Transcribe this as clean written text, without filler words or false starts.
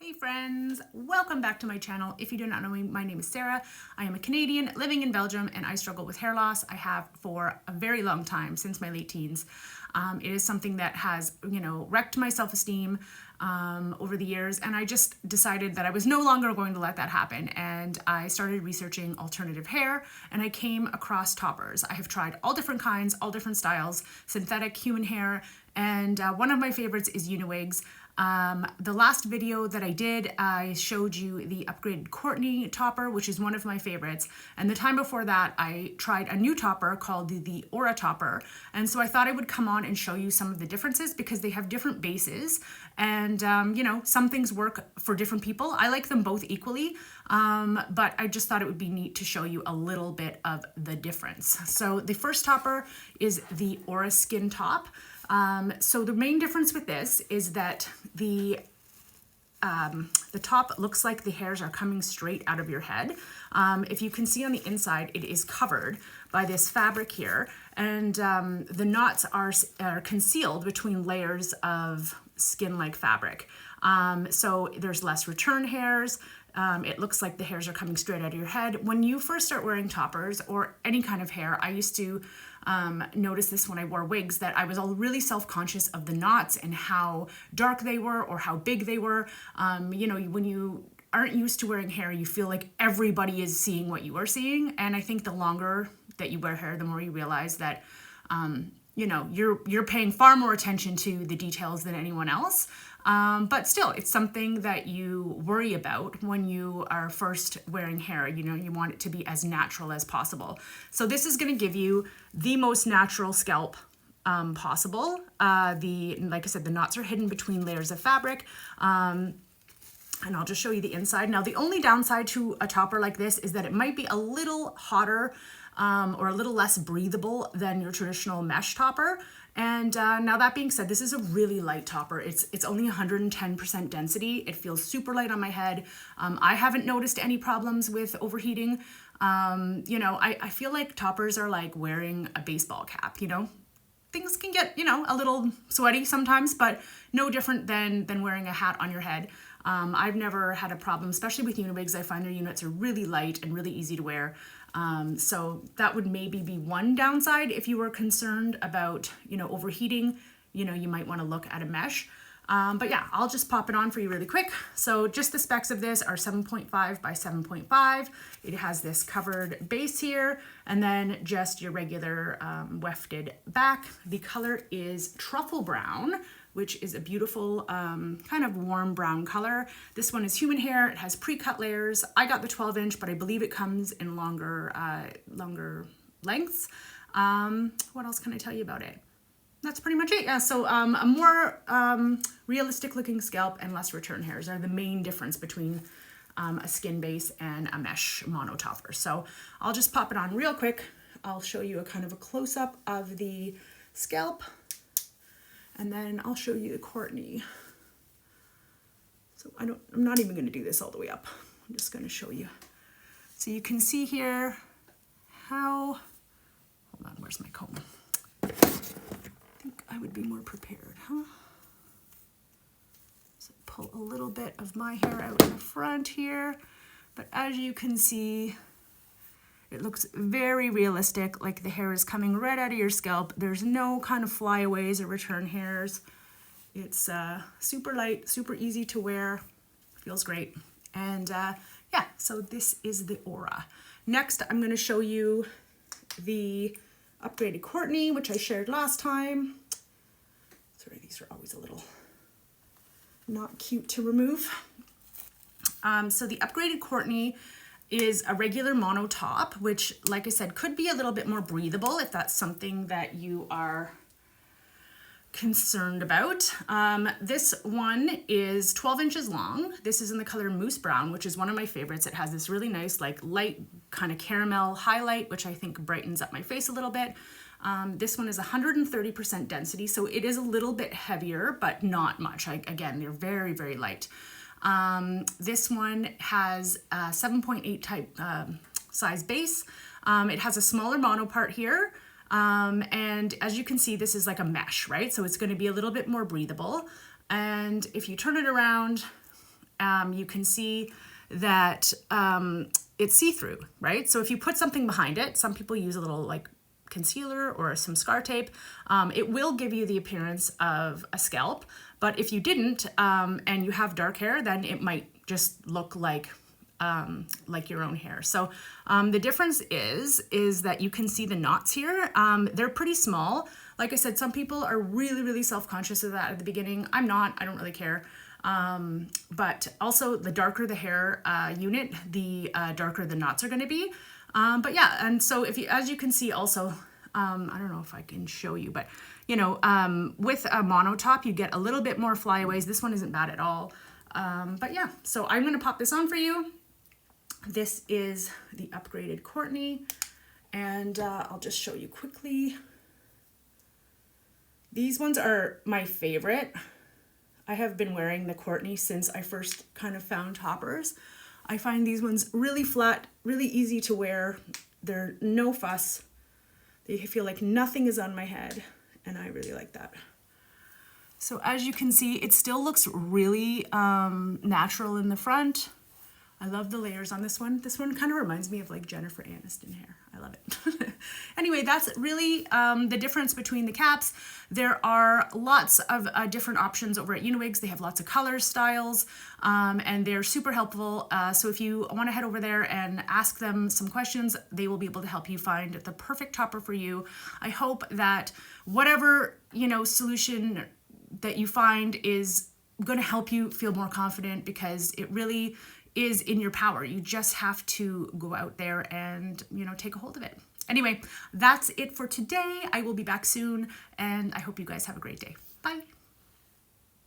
Hey friends, welcome back to my channel. If you do not know me, my name is Sarah. I am a Canadian living in Belgium and I struggle with hair loss. I have for a very long time, since my late teens. It is something that has, wrecked my self-esteem over the years, and I just decided that I was no longer going to let that happen, and I started researching alternative hair, and I came across toppers. I have tried all different kinds, all different styles, synthetic, human hair, and one of my favorites is Uniwigs. The last video that I did, I showed you the upgraded Courtney topper, which is one of my favorites. And the time before that, I tried a new topper called the Aura topper. And so I thought I would come on and show you some of the differences because they have different bases. And, some things work for different people. I like them both equally, but I just thought it would be neat to show you a little bit of the difference. So the first topper is the Aura Skin Top. So the main difference with this is that the top looks like the hairs are coming straight out of your head. If you can see on the inside, it is covered by this fabric here, and the knots are concealed between layers of skin-like fabric. So there's less return hairs. It looks like the hairs are coming straight out of your head. When you first start wearing toppers or any kind of hair, I used to notice this when I wore wigs, that I was all really self-conscious of the knots and how dark they were or how big they were. When you aren't used to wearing hair, you feel like everybody is seeing what you are seeing. And I think the longer that you wear hair, the more you realize that, you're paying far more attention to the details than anyone else. But still, it's something that you worry about when you are first wearing hair. You want it to be as natural as possible. So this is going to give you the most natural scalp possible. Like I said, the knots are hidden between layers of fabric. And I'll just show you the inside. Now, the only downside to a topper like this is that it might be a little hotter or a little less breathable than your traditional mesh topper. And now that being said, this is a really light topper. It's only 110% density. It feels super light on my head. I haven't noticed any problems with overheating. I feel like toppers are like wearing a baseball cap, Things can get, a little sweaty sometimes, but no different than wearing a hat on your head. I've never had a problem, especially with Uniwigs. I find their units are really light and really easy to wear. So that would maybe be one downside if you were concerned about, overheating. You might want to look at a mesh. But yeah, I'll just pop it on for you really quick. So just the specs of this are 7.5 by 7.5. It has this covered base here, and then just your regular wefted back. The color is Truffle Brown, which is a beautiful kind of warm brown color. This one is human hair. It has pre-cut layers. I got the 12-inch, but I believe it comes in longer lengths. What else can I tell you about it? That's pretty much it. Yeah, so a more realistic looking scalp and less return hairs are the main difference between a skin base and a mesh mono topper. So I'll just pop it on real quick. I'll show you a kind of a close-up of the scalp, and then I'll show you the Courtney. So I'm not even going to do this all the way up. I'm just going to show you. So you can see here how, hold on, where's my comb? I think I would be more prepared, huh? So pull a little bit of my hair out in the front here, but as you can see, it looks very realistic, like the hair is coming right out of your scalp. There's no kind of flyaways or return hairs. It's super light, super easy to wear, feels great. And yeah, so this is the Aura. Next, I'm going to show you the upgraded Courtney, which I shared last time. Sorry, these are always a little not cute to remove. So the upgraded Courtney is a regular mono top, which, like I said, could be a little bit more breathable if that's something that you are concerned about. This one is 12 inches long. This is in the color Mousse Brown, which is one of my favorites. It has this really nice, like, light kind of caramel highlight, which I think brightens up my face a little bit. This one is 130% density, so it is a little bit heavier, but not much. Again, they're very, very light. This one has a 7.8 type size base. It has a smaller mono part here. And as you can see, this is like a mesh, right? So it's going to be a little bit more breathable. And if you turn it around, you can see that it's see-through, right? So if you put something behind it, some people use a little like concealer or some scar tape, it will give you the appearance of a scalp. But if you didn't, and you have dark hair, then it might just look like your own hair. So the difference is that you can see the knots here. They're pretty small. Like I said, some people are really, really self-conscious of that at the beginning. I'm not, I don't really care. But also the darker the hair unit, the darker the knots are going to be. But yeah, and so if you, as you can see also, I don't know if I can show you, but you know, with a mono top, you get a little bit more flyaways. This one isn't bad at all. But yeah, so I'm going to pop this on for you. This is the upgraded Courtney, and I'll just show you quickly. These ones are my favorite. I have been wearing the Courtney since I first kind of found toppers. I find these ones really flat, really easy to wear. They're no fuss. They feel like nothing is on my head, and I really like that. So as you can see, it still looks really natural in the front. I love the layers on this one. This one kind of reminds me of like Jennifer Aniston hair. I love it. Anyway, that's really the difference between the caps. There are lots of different options over at Uniwigs. They have lots of colors, styles, and they're super helpful. So if you want to head over there and ask them some questions, they will be able to help you find the perfect topper for you. I hope that whatever, you know, solution that you find is going to help you feel more confident, because it really is in your power. You just have to go out there and, you know, take a hold of it. Anyway, that's it for today. I will be back soon, and I hope you guys have a great day. Bye.